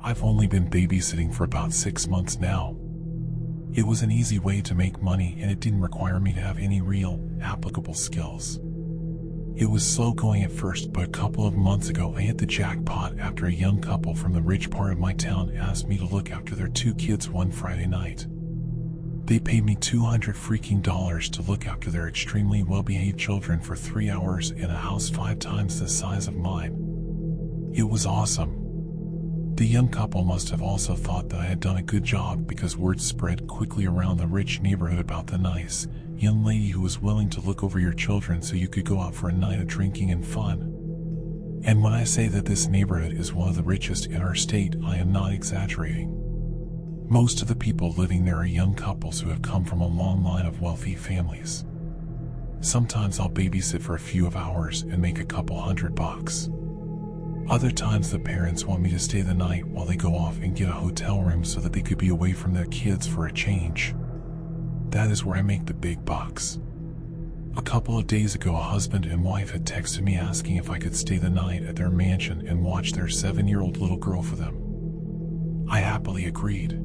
I've only been babysitting for about 6 months now. It was an easy way to make money and it didn't require me to have any real, applicable skills. It was slow going at first, but a couple of months ago I hit the jackpot after a young couple from the rich part of my town asked me to look after their 2 kids one Friday night. They paid me $200 to look after their extremely well-behaved children for 3 hours in a house 5 times the size of mine. It was awesome. The young couple must have also thought that I had done a good job because word spread quickly around the rich neighborhood about the nice, young lady who was willing to look over your children so you could go out for a night of drinking and fun. And when I say that this neighborhood is one of the richest in our state, I am not exaggerating. Most of the people living there are young couples who have come from a long line of wealthy families. Sometimes I'll babysit for a few hours and make a couple $100. Other times the parents want me to stay the night while they go off and get a hotel room so that they could be away from their kids for a change. That is where I make the big bucks. A couple of days ago, a husband and wife had texted me asking if I could stay the night at their mansion and watch their 7-year-old little girl for them. I happily agreed.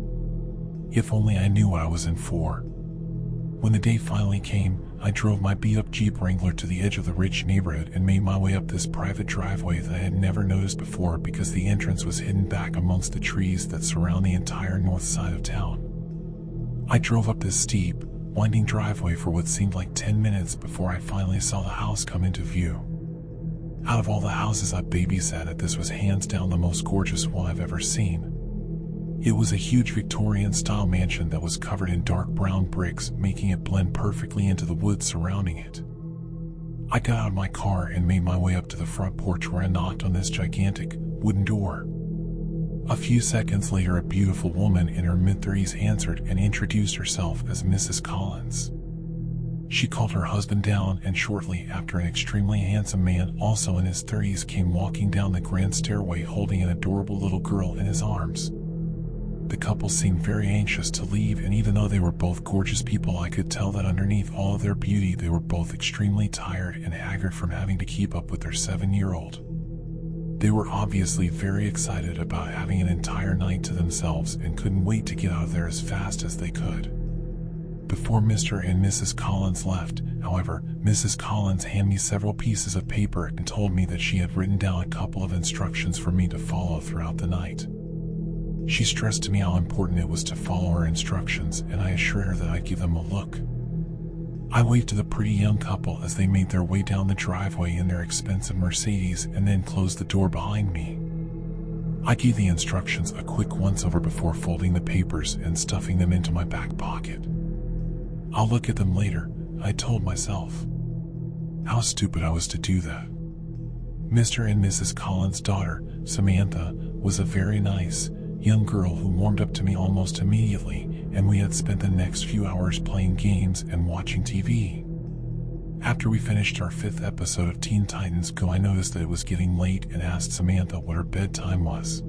If only I knew what I was in for. When the day finally came, I drove my beat-up Jeep Wrangler to the edge of the rich neighborhood and made my way up this private driveway that I had never noticed before because the entrance was hidden back amongst the trees that surround the entire north side of town. I drove up this steep, winding driveway for what seemed like 10 minutes before I finally saw the house come into view. Out of all the houses I babysat at, this was hands down the most gorgeous one I've ever seen. It was a huge Victorian-style mansion that was covered in dark brown bricks, making it blend perfectly into the woods surrounding it. I got out of my car and made my way up to the front porch where I knocked on this gigantic, wooden door. A few seconds later, a beautiful woman in her mid-30s answered and introduced herself as Mrs. Collins. She called her husband down, and shortly after, an extremely handsome man, also in his 30s, came walking down the grand stairway holding an adorable little girl in his arms. The couple seemed very anxious to leave, and even though they were both gorgeous people, I could tell that underneath all of their beauty they were both extremely tired and haggard from having to keep up with their 7-year-old. They were obviously very excited about having an entire night to themselves and couldn't wait to get out of there as fast as they could. Before Mr. and Mrs. Collins left, however, Mrs. Collins handed me several pieces of paper and told me that she had written down a couple of instructions for me to follow throughout the night. She stressed to me how important it was to follow her instructions, and I assured her that I'd give them a look. I waved to the pretty young couple as they made their way down the driveway in their expensive Mercedes and then closed the door behind me. I gave the instructions a quick once-over before folding the papers and stuffing them into my back pocket. I'll look at them later, I told myself. How stupid I was to do that. Mr. and Mrs. Collins' daughter, Samantha, was a very nice, young girl who warmed up to me almost immediately, and we had spent the next few hours playing games and watching TV. After we finished our 5th episode of Teen Titans Go, I noticed that it was getting late and asked Samantha what her bedtime was.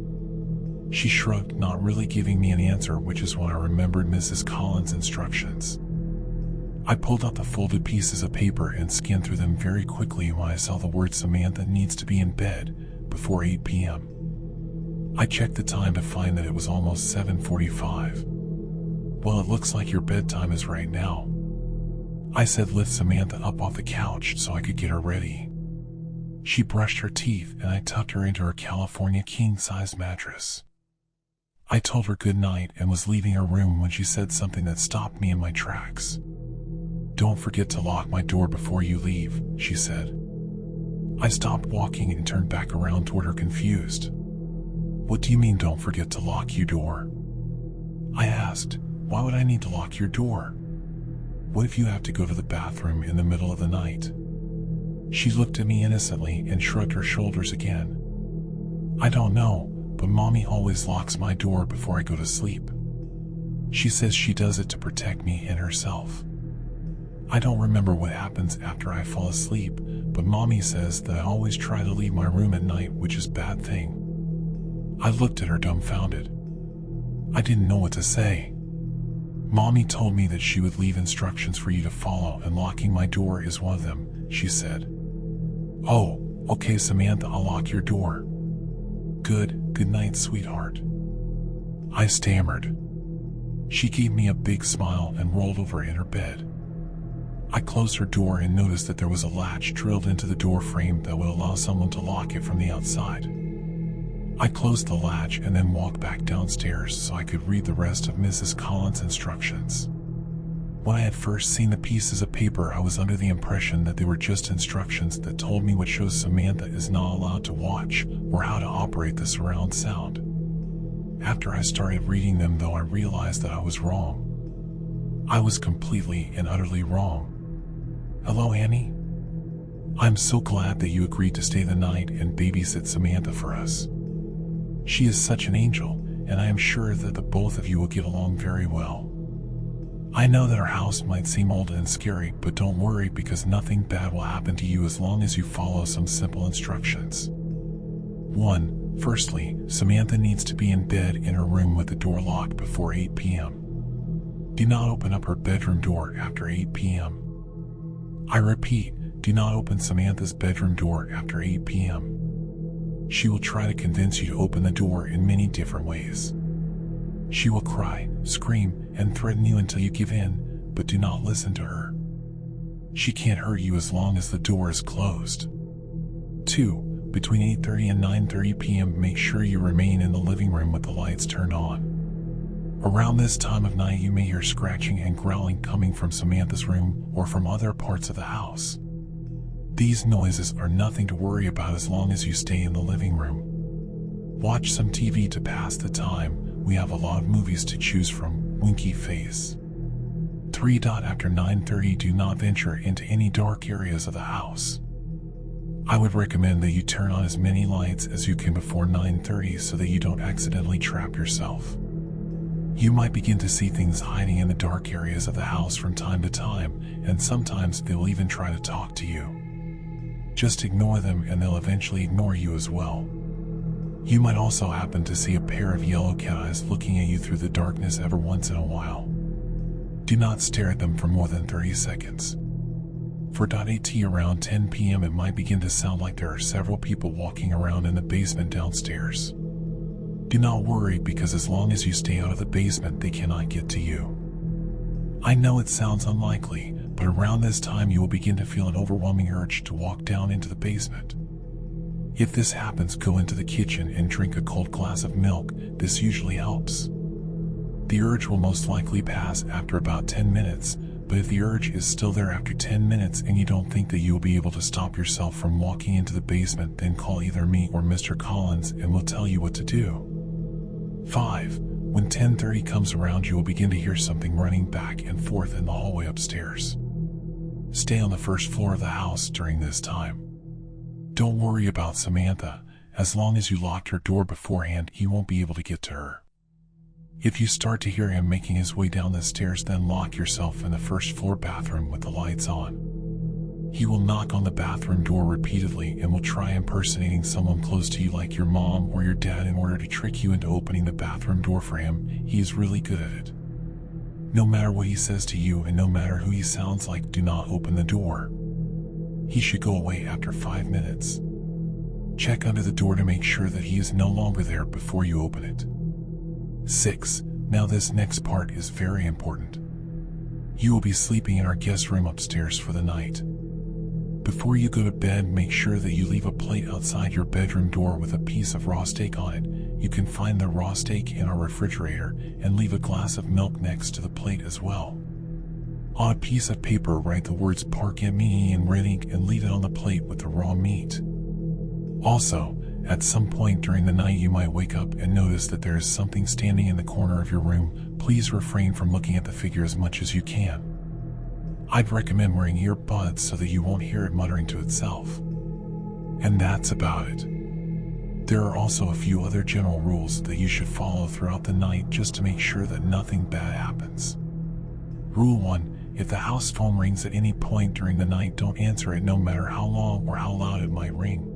She shrugged, not really giving me an answer, which is when I remembered Mrs. Collins' instructions. I pulled out the folded pieces of paper and scanned through them very quickly when I saw the word "Samantha needs to be in bed before 8 p.m. I checked the time to find that it was almost 7:45. Well, it looks like your bedtime is right now. I said, lift Samantha up off the couch so I could get her ready. She brushed her teeth and I tucked her into her California king-size mattress. I told her good night and was leaving her room when she said something that stopped me in my tracks. Don't forget to lock my door before you leave, she said. I stopped walking and turned back around toward her, confused. What do you mean, don't forget to lock your door? I asked. Why would I need to lock your door? What if you have to go to the bathroom in the middle of the night? She looked at me innocently and shrugged her shoulders again. I don't know, but Mommy always locks my door before I go to sleep. She says she does it to protect me and herself. I don't remember what happens after I fall asleep, but Mommy says that I always try to leave my room at night, which is a bad thing. I looked at her dumbfounded. I didn't know what to say. Mommy told me that she would leave instructions for you to follow, and locking my door is one of them, she said. Oh, okay, Samantha, I'll lock your door. Good night, sweetheart. I stammered. She gave me a big smile and rolled over in her bed. I closed her door and noticed that there was a latch drilled into the door frame that would allow someone to lock it from the outside. I closed the latch and then walked back downstairs so I could read the rest of Mrs. Collins' instructions. When I had first seen the pieces of paper, I was under the impression that they were just instructions that told me what shows Samantha is not allowed to watch or how to operate the surround sound. After I started reading them, though, I realized that I was wrong. I was completely and utterly wrong. Hello, Annie? I'm so glad that you agreed to stay the night and babysit Samantha for us. She is such an angel, and I am sure that the both of you will get along very well. I know that our house might seem old and scary, but don't worry because nothing bad will happen to you as long as you follow some simple instructions. 1. Firstly, Samantha needs to be in bed in her room with the door locked before 8 p.m. Do not open up her bedroom door after 8 p.m. I repeat, do not open Samantha's bedroom door after 8 p.m. She will try to convince you to open the door in many different ways. She will cry, scream, and threaten you until you give in, but do not listen to her. She can't hurt you as long as the door is closed. 2. Between 8:30 and 9:30 p.m. make sure you remain in the living room with the lights turned on. Around this time of night you may hear scratching and growling coming from Samantha's room or from other parts of the house. These noises are nothing to worry about as long as you stay in the living room. Watch some TV to pass the time. We have a lot of movies to choose from. Winky face. 3. After 9:30 do not venture into any dark areas of the house. I would recommend that you turn on as many lights as you can before 9:30 so that you don't accidentally trap yourself. You might begin to see things hiding in the dark areas of the house from time to time, and sometimes they will even try to talk to you. Just ignore them and they'll eventually ignore you as well. You might also happen to see a pair of yellow cat eyes looking at you through the darkness every once in a while. Do not stare at them for more than 30 seconds. For .at around 10 p.m. it might begin to sound like there are several people walking around in the basement downstairs. Do not worry because as long as you stay out of the basement they cannot get to you. I know it sounds unlikely, but around this time you will begin to feel an overwhelming urge to walk down into the basement. If this happens, go into the kitchen and drink a cold glass of milk. This usually helps. The urge will most likely pass after about 10 minutes, but if the urge is still there after 10 minutes and you don't think that you will be able to stop yourself from walking into the basement, then call either me or Mr. Collins and we'll tell you what to do. 5. When 10:30 comes around you will begin to hear something running back and forth in the hallway upstairs. Stay on the first floor of the house during this time. Don't worry about Samantha. As long as you locked her door beforehand, he won't be able to get to her. If you start to hear him making his way down the stairs, then lock yourself in the first floor bathroom with the lights on. He will knock on the bathroom door repeatedly and will try impersonating someone close to you like your mom or your dad in order to trick you into opening the bathroom door for him. He is really good at it. No matter what he says to you and no matter who he sounds like, do not open the door. He should go away after 5 minutes. Check under the door to make sure that he is no longer there before you open it. 6. Now this next part is very important. You will be sleeping in our guest room upstairs for the night. Before you go to bed, make sure that you leave a plate outside your bedroom door with a piece of raw steak on it. You can find the raw steak in our refrigerator and leave a glass of milk next to the plate as well. On a piece of paper, write the words "Park at Me" in red ink and leave it on the plate with the raw meat. Also, at some point during the night you might wake up and notice that there is something standing in the corner of your room. Please refrain from looking at the figure as much as you can. I'd recommend wearing earbuds so that you won't hear it muttering to itself. And that's about it. There are also a few other general rules that you should follow throughout the night just to make sure that nothing bad happens. Rule 1. If the house phone rings at any point during the night, don't answer it no matter how long or how loud it might ring.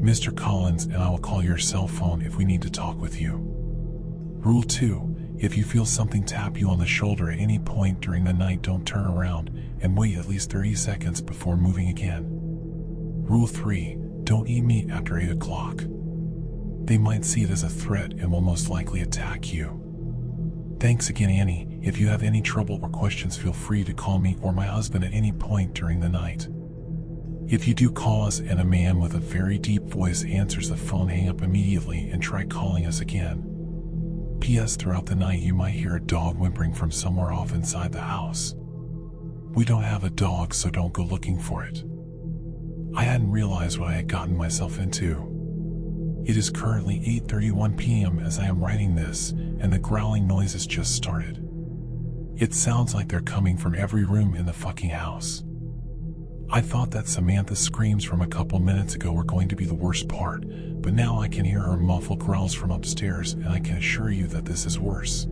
Mr. Collins and I will call your cell phone if we need to talk with you. Rule 2. If you feel something tap you on the shoulder at any point during the night, don't turn around and wait at least 30 seconds before moving again. Rule 3. Don't eat meat after 8 o'clock. They might see it as a threat and will most likely attack you. Thanks again, Annie. If you have any trouble or questions, feel free to call me or my husband at any point during the night. If you do call us and a man with a very deep voice answers the phone, hang up immediately and try calling us again. P.S. Throughout the night you might hear a dog whimpering from somewhere off inside the house. We don't have a dog, so don't go looking for it. I hadn't realized what I had gotten myself into. It is currently 8:31 p.m. as I am writing this, and the growling noises just started. It sounds like they're coming from every room in the fucking house. I thought that Samantha's screams from a couple minutes ago were going to be the worst part, but now I can hear her muffled growls from upstairs, and I can assure you that this is worse.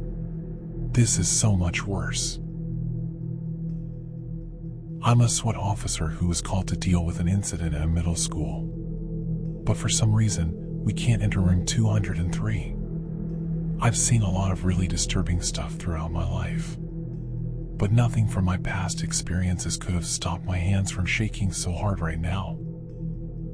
This is so much worse. I'm a SWAT officer who was called to deal with an incident at a middle school. But for some reason, we can't enter room 203. I've seen a lot of really disturbing stuff throughout my life. But nothing from my past experiences could have stopped my hands from shaking so hard right now.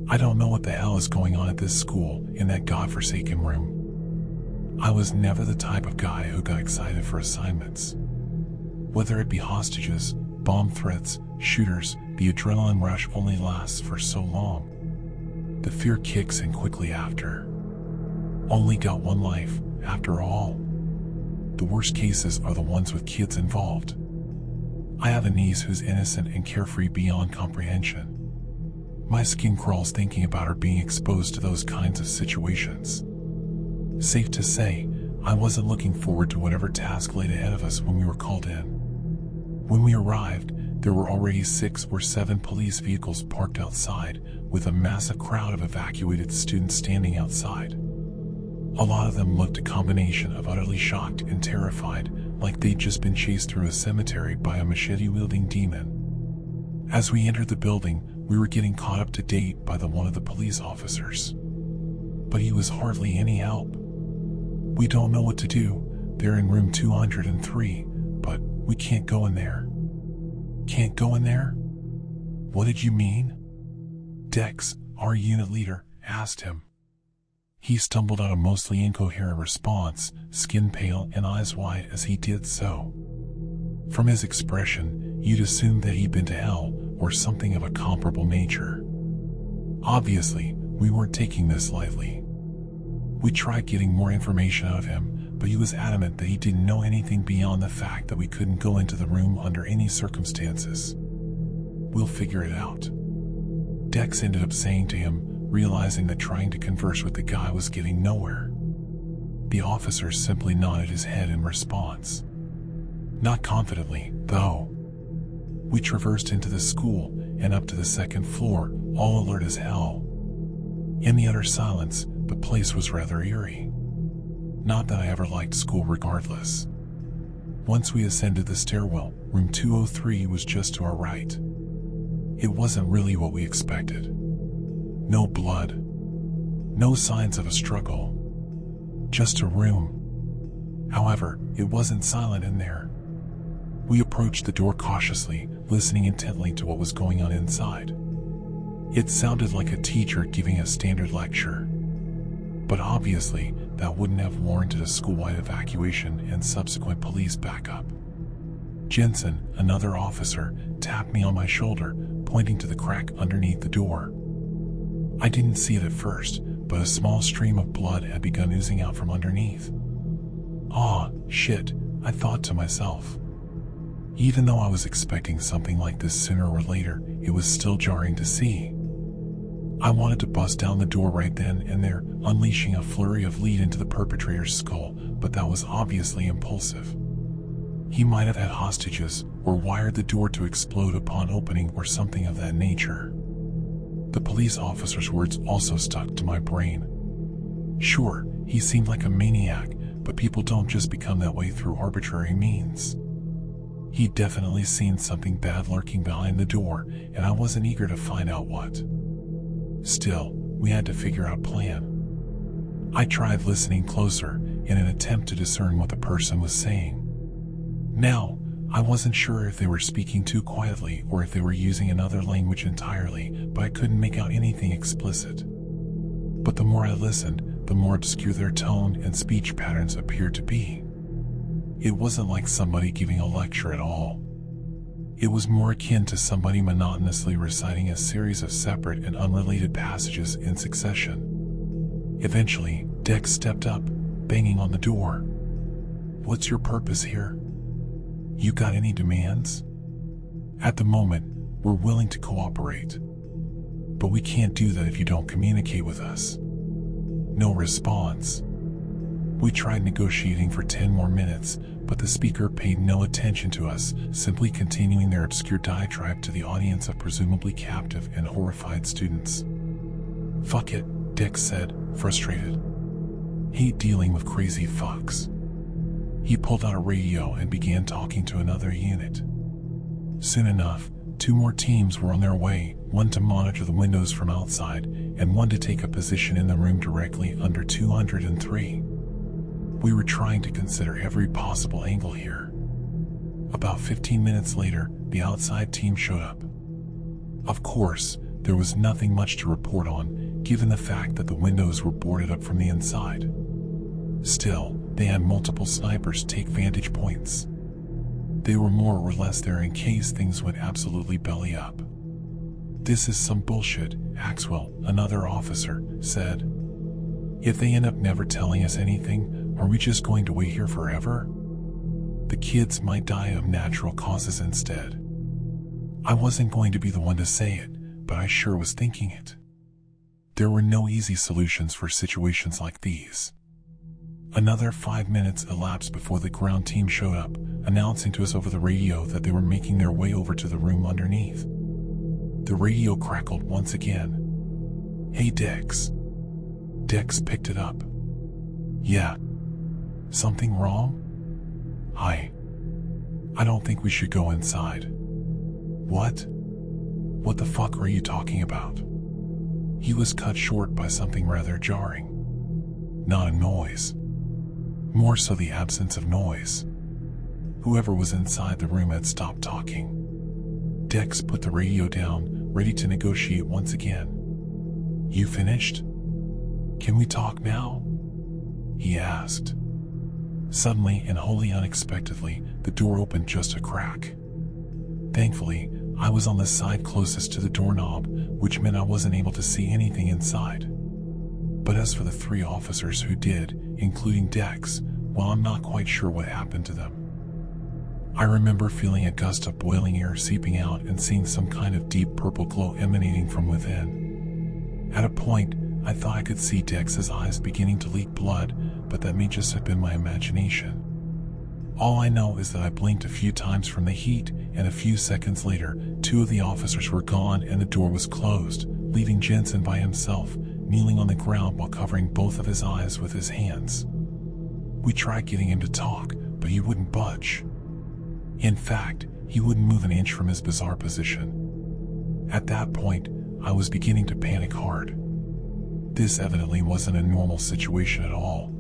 I don't know what the hell is going on at this school in that godforsaken room. I was never the type of guy who got excited for assignments. Whether it be hostages, bomb threats, shooters, the adrenaline rush only lasts for so long. The fear kicks in quickly after. Only got one life, after all. The worst cases are the ones with kids involved. I have a niece who's innocent and carefree beyond comprehension. My skin crawls thinking about her being exposed to those kinds of situations. Safe to say, I wasn't looking forward to whatever task laid ahead of us when we were called in. When we arrived, there were already 6 or 7 police vehicles parked outside, with a massive crowd of evacuated students standing outside. A lot of them looked a combination of utterly shocked and terrified, like they'd just been chased through a cemetery by a machete-wielding demon. As we entered the building, we were getting caught up to date by one of the police officers. But he was hardly any help. We don't know what to do. They're in room 203, but we can't go in there. Can't go in there? What did you mean? Dex, our unit leader, asked him. He stumbled out a mostly incoherent response, skin pale and eyes wide as he did so. From his expression, you'd assume that he'd been to hell or something of a comparable nature. Obviously, we weren't taking this lightly. We tried getting more information out of him, but he was adamant that he didn't know anything beyond the fact that we couldn't go into the room under any circumstances. We'll figure it out. Dex ended up saying to him, realizing that trying to converse with the guy was getting nowhere. The officer simply nodded his head in response. Not confidently, though. We traversed into the school and up to the 2nd floor, all alert as hell. In the utter silence, the place was rather eerie. Not that I ever liked school regardless. Once we ascended the stairwell, room 203 was just to our right. It wasn't really what we expected. No blood. No signs of a struggle. Just a room. However, it wasn't silent in there. We approached the door cautiously, listening intently to what was going on inside. It sounded like a teacher giving a standard lecture. But obviously, that wouldn't have warranted a school-wide evacuation and subsequent police backup. Jensen, another officer, tapped me on my shoulder, pointing to the crack underneath the door. I didn't see it at first, but a small stream of blood had begun oozing out from underneath. "Aw, shit," I thought to myself. Even though I was expecting something like this sooner or later, it was still jarring to see. I wanted to bust down the door right then and there, unleashing a flurry of lead into the perpetrator's skull, but that was obviously impulsive. He might have had hostages, or wired the door to explode upon opening, or something of that nature. The police officer's words also stuck to my brain. Sure, he seemed like a maniac, but people don't just become that way through arbitrary means. He'd definitely seen something bad lurking behind the door, and I wasn't eager to find out what. Still, we had to figure out a plan. I tried listening closer in an attempt to discern what the person was saying. Now, I wasn't sure if they were speaking too quietly or if they were using another language entirely, but I couldn't make out anything explicit. But the more I listened, the more obscure their tone and speech patterns appeared to be. It wasn't like somebody giving a lecture at all. It was more akin to somebody monotonously reciting a series of separate and unrelated passages in succession. Eventually, Dex stepped up, banging on the door. "What's your purpose here? You got any demands? At the moment, we're willing to cooperate. But we can't do that if you don't communicate with us." No response. We tried negotiating for 10 more minutes, but the speaker paid no attention to us, simply continuing their obscure diatribe to the audience of presumably captive and horrified students. "Fuck it," Dex said, frustrated. "Hate dealing with crazy fucks." He pulled out a radio and began talking to another unit. Soon enough, 2 more teams were on their way, one to monitor the windows from outside, and one to take a position in the room directly under 203. We were trying to consider every possible angle here. About 15 minutes later, the outside team showed up. Of course, there was nothing much to report on, given the fact that the windows were boarded up from the inside. Still, they had multiple snipers take vantage points. They were more or less there in case things went absolutely belly up. "This is some bullshit," Axwell, another officer, said. "If they end up never telling us anything, are we just going to wait here forever? The kids might die of natural causes instead." I wasn't going to be the one to say it, but I sure was thinking it. There were no easy solutions for situations like these. Another 5 minutes elapsed before the ground team showed up, announcing to us over the radio that they were making their way over to the room underneath. The radio crackled once again. "Hey, Dex." Dex picked it up. "Yeah. Something wrong?" "I don't think we should go inside." "What? What the fuck are you talking about?" He was cut short by something rather jarring. Not a noise. More so the absence of noise. Whoever was inside the room had stopped talking. Dex put the radio down, ready to negotiate once again. "You finished? Can we talk now?" he asked. Suddenly and wholly unexpectedly, the door opened just a crack. Thankfully, I was on the side closest to the doorknob, which meant I wasn't able to see anything inside. But as for the 3 officers who did, including Dex, well, I'm not quite sure what happened to them. I remember feeling a gust of boiling air seeping out and seeing some kind of deep purple glow emanating from within. At a point, I thought I could see Dex's eyes beginning to leak blood, but that may just have been my imagination. All I know is that I blinked a few times from the heat, and a few seconds later, 2 of the officers were gone and the door was closed, leaving Jensen by himself, kneeling on the ground while covering both of his eyes with his hands. We tried getting him to talk, but he wouldn't budge. In fact, he wouldn't move an inch from his bizarre position. At that point, I was beginning to panic hard. This evidently wasn't a normal situation at all.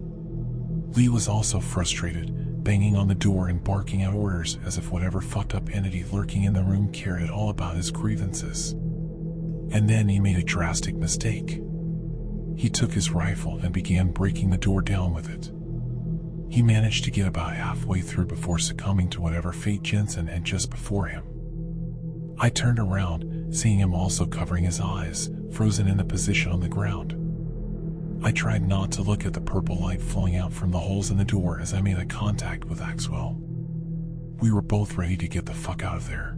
Lee was also frustrated, banging on the door and barking out orders as if whatever fucked up entity lurking in the room cared at all about his grievances. And then he made a drastic mistake. He took his rifle and began breaking the door down with it. He managed to get about halfway through before succumbing to whatever fate Jensen had just before him. I turned around, seeing him also covering his eyes, frozen in a position on the ground. I tried not to look at the purple light flowing out from the holes in the door as I made eye contact with Axwell. We were both ready to get the fuck out of there.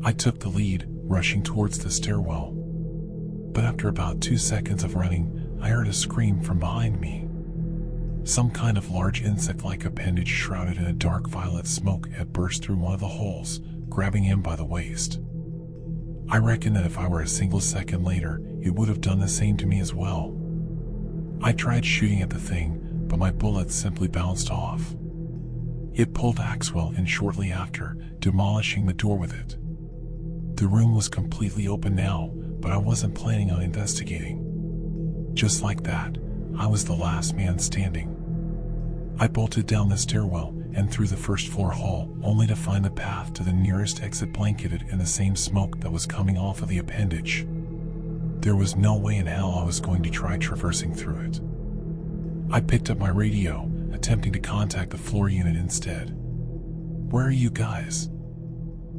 I took the lead, rushing towards the stairwell. But after about 2 seconds of running, I heard a scream from behind me. Some kind of large insect-like appendage shrouded in a dark violet smoke had burst through one of the holes, grabbing him by the waist. I reckon that if I were a single second later, it would have done the same to me as well. I tried shooting at the thing, but my bullets simply bounced off. It pulled Axwell in shortly after, demolishing the door with it. The room was completely open now, but I wasn't planning on investigating. Just like that, I was the last man standing. I bolted down the stairwell and through the first floor hall, only to find the path to the nearest exit blanketed in the same smoke that was coming off of the appendage. There was no way in hell I was going to try traversing through it. I picked up my radio, attempting to contact the floor unit instead. Where are you guys?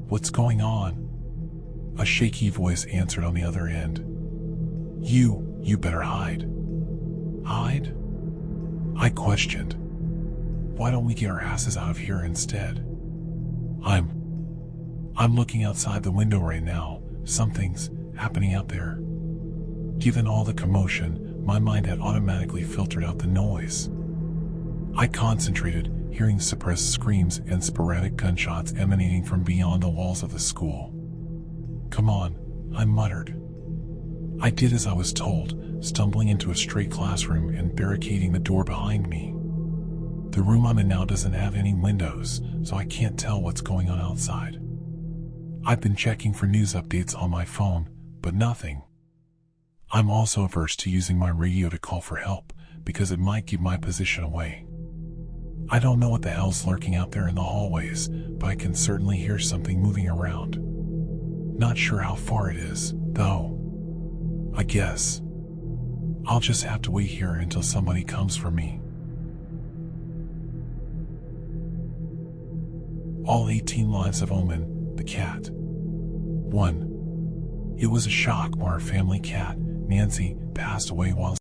What's going on? A shaky voice answered on the other end. You better hide. Hide? I questioned. Why don't we get our asses out of here instead? I'm looking outside the window right now. Something's happening out there. Given all the commotion, my mind had automatically filtered out the noise. I concentrated, hearing suppressed screams and sporadic gunshots emanating from beyond the walls of the school. Come on, I muttered. I did as I was told, stumbling into a straight classroom and barricading the door behind me. The room I'm in now doesn't have any windows, so I can't tell what's going on outside. I've been checking for news updates on my phone, but nothing. I'm also averse to using my radio to call for help, because it might give my position away. I don't know what the hell's lurking out there in the hallways, but I can certainly hear something moving around. Not sure how far it is, though. I guess I'll just have to wait here until somebody comes for me. All 18 lives of Omen, the cat. 1. It was a shock when our family cat, Nancy, passed away while